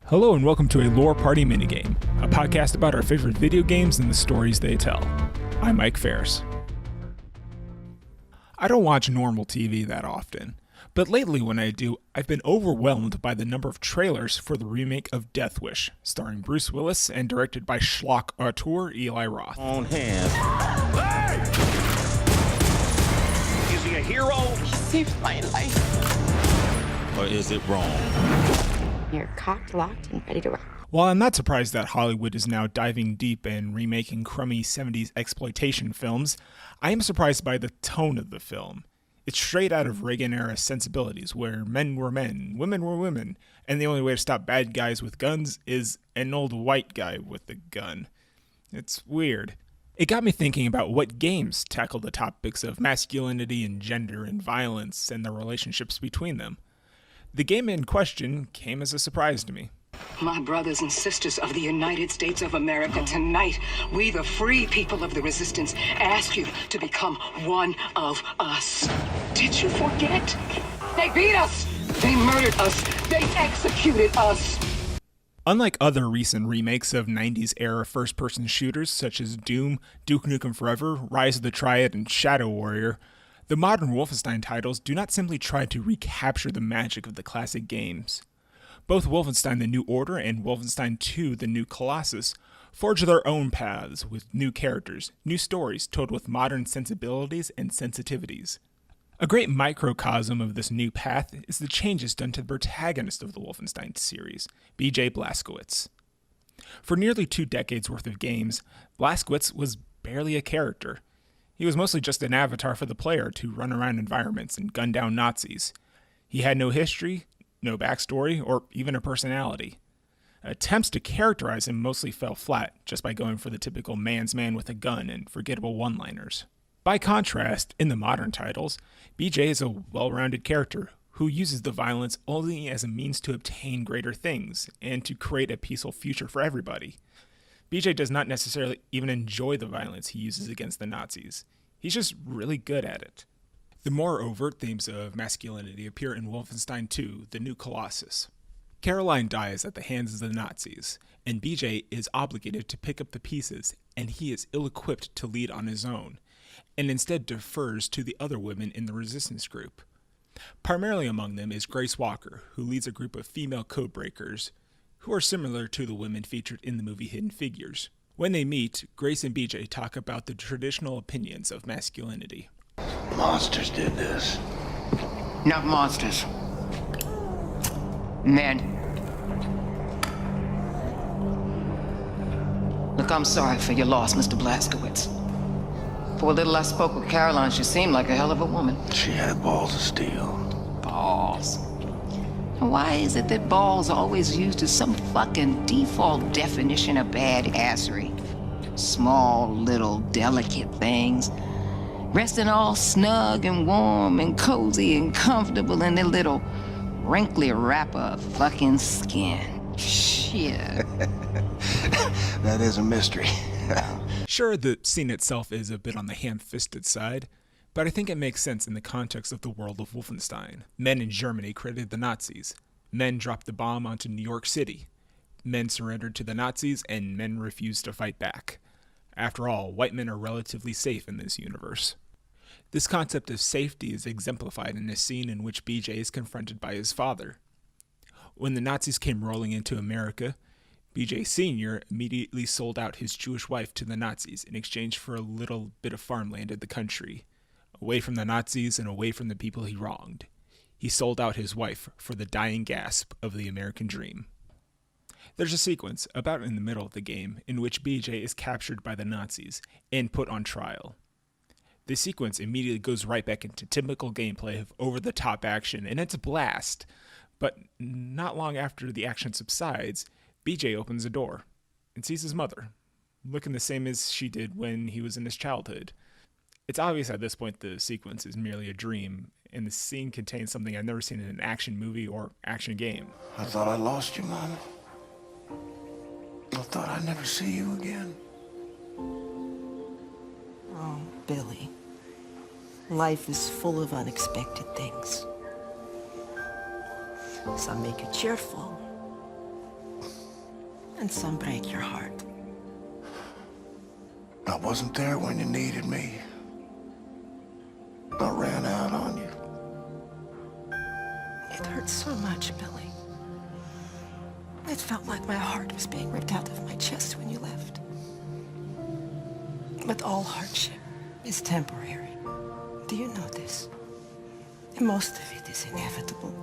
Hello and welcome to a Lore Party Minigame, a podcast about our favorite video games and the stories they tell. I'm Mike Ferris. I don't watch normal TV that often, but lately when I do, I've been overwhelmed by the number of trailers for the remake of Death Wish, starring Bruce Willis and directed by schlock auteur Eli Roth. On hand. Hey! Is he a hero? He saved my life. Or is it wrong? You're cocked, locked, and ready to rock. While I'm not surprised that Hollywood is now diving deep and remaking crummy 70s exploitation films, I am surprised by the tone of the film. It's straight out of Reagan-era sensibilities, where men were men, women were women, and the only way to stop bad guys with guns is an old white guy with a gun. It's weird. It got me thinking about what games tackle the topics of masculinity and gender and violence and the relationships between them. The game in question came as a surprise to me. My brothers and sisters of the United States of America, tonight, we the free people of the resistance ask you to become one of us. Did you forget? They beat us! They murdered us! They executed us! Unlike other recent remakes of 90s era first-person shooters such as Doom, Duke Nukem Forever, Rise of the Triad, and Shadow Warrior, the modern Wolfenstein titles do not simply try to recapture the magic of the classic games. Both Wolfenstein The New Order and Wolfenstein 2 The New Colossus forge their own paths with new characters, new stories told with modern sensibilities and sensitivities. A great microcosm of this new path is the changes done to the protagonist of the Wolfenstein series, Blazkowicz. For nearly 2 decades worth of games, Blazkowicz was barely a character. He was mostly just an avatar for the player to run around environments and gun down Nazis. He had no history, no backstory, or even a personality. Attempts to characterize him mostly fell flat just by going for the typical man's man with a gun and forgettable one-liners. By contrast, in the modern titles, BJ is a well-rounded character who uses the violence only as a means to obtain greater things and to create a peaceful future for everybody. BJ does not necessarily even enjoy the violence he uses against the Nazis. He's just really good at it. The more overt themes of masculinity appear in Wolfenstein 2, The New Colossus. Caroline dies at the hands of the Nazis, and BJ is obligated to pick up the pieces, and he is ill-equipped to lead on his own, and instead defers to the other women in the resistance group. Primarily among them is Grace Walker, who leads a group of female codebreakers, who are similar to the women featured in the movie Hidden Figures. When they meet, Grace and BJ talk about the traditional opinions of masculinity. Monsters did this. Not monsters. Men. Look, I'm sorry for your loss, Mr. Blazkowicz. For a little I spoke with Caroline, she seemed like a hell of a woman. She had balls of steel. Balls. Why is it that balls are always used as some fucking default definition of badassery? Small, little, delicate things, resting all snug and warm and cozy and comfortable in their little wrinkly wrapper of fucking skin. Shit. That is a mystery. Sure, the scene itself is a bit on the ham-fisted side, but I think it makes sense in the context of the world of Wolfenstein. Men in Germany created the Nazis. Men dropped the bomb onto New York City. Men surrendered to the Nazis, and men refused to fight back. After all, white men are relatively safe in this universe. This concept of safety is exemplified in a scene in which BJ is confronted by his father. When the Nazis came rolling into America, BJ Sr. immediately sold out his Jewish wife to the Nazis in exchange for a little bit of farmland in the country. Away from the Nazis and away from the people he wronged. He sold out his wife for the dying gasp of the American dream. There's a sequence, about in the middle of the game, in which BJ is captured by the Nazis and put on trial. This sequence immediately goes right back into typical gameplay of over-the-top action, and it's a blast. But not long after the action subsides, BJ opens a door and sees his mother, looking the same as she did when he was in his childhood. It's obvious at this point the sequence is merely a dream, and the scene contains something I've never seen in an action movie or action game. I thought I lost you, Mama. I thought I'd never see you again. Oh, Billy. Life is full of unexpected things. Some make you cheerful, and some break your heart. I wasn't there when you needed me. I ran out on you. It hurt so much, Billy. It felt like my heart was being ripped out of my chest when you left. But all hardship is temporary. Do you know this? Most of it is inevitable.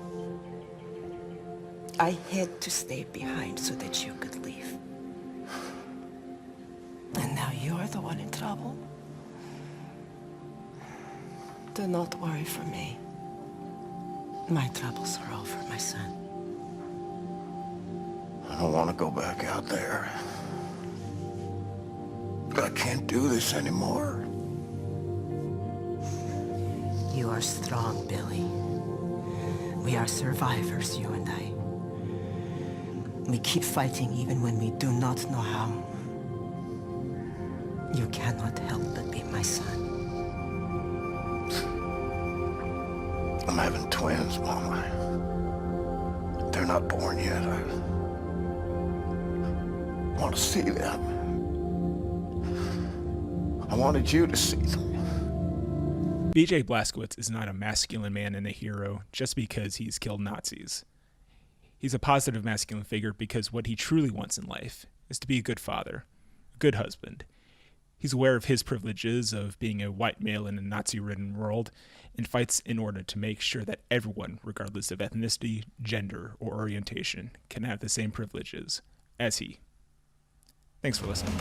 I had to stay behind so that you could leave. And now you're the one in trouble. Do not worry for me. My troubles are over, my son. I don't want to go back out there. I can't do this anymore. You are strong, Billy. We are survivors, you and I. We keep fighting even when we do not know how. You cannot help but be my son. I'm having twins, Mama. They're not born yet. I want to see them. I wanted you to see them. B.J. Blazkowicz is not a masculine man and a hero just because he's killed Nazis. He's a positive masculine figure because what he truly wants in life is to be a good father, a good husband. He's aware of his privileges of being a white male in a Nazi-ridden world and fights in order to make sure that everyone, regardless of ethnicity, gender, or orientation, can have the same privileges as he. Thanks for listening.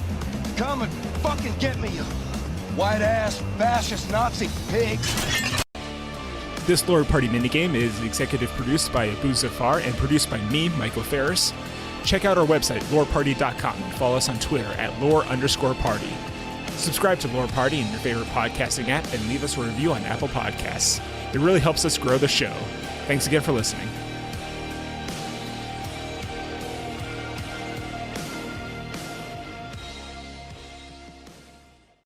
Come and fucking get me, you white-ass fascist Nazi pig. This Lore Party minigame is executive produced by Abu Zafar and produced by me, Michael Ferris. Check out our website, loreparty.com, and follow us on Twitter at @lore_party. Subscribe to Lore Party in your favorite podcasting app and leave us a review on Apple Podcasts. It really helps us grow the show. Thanks again for listening.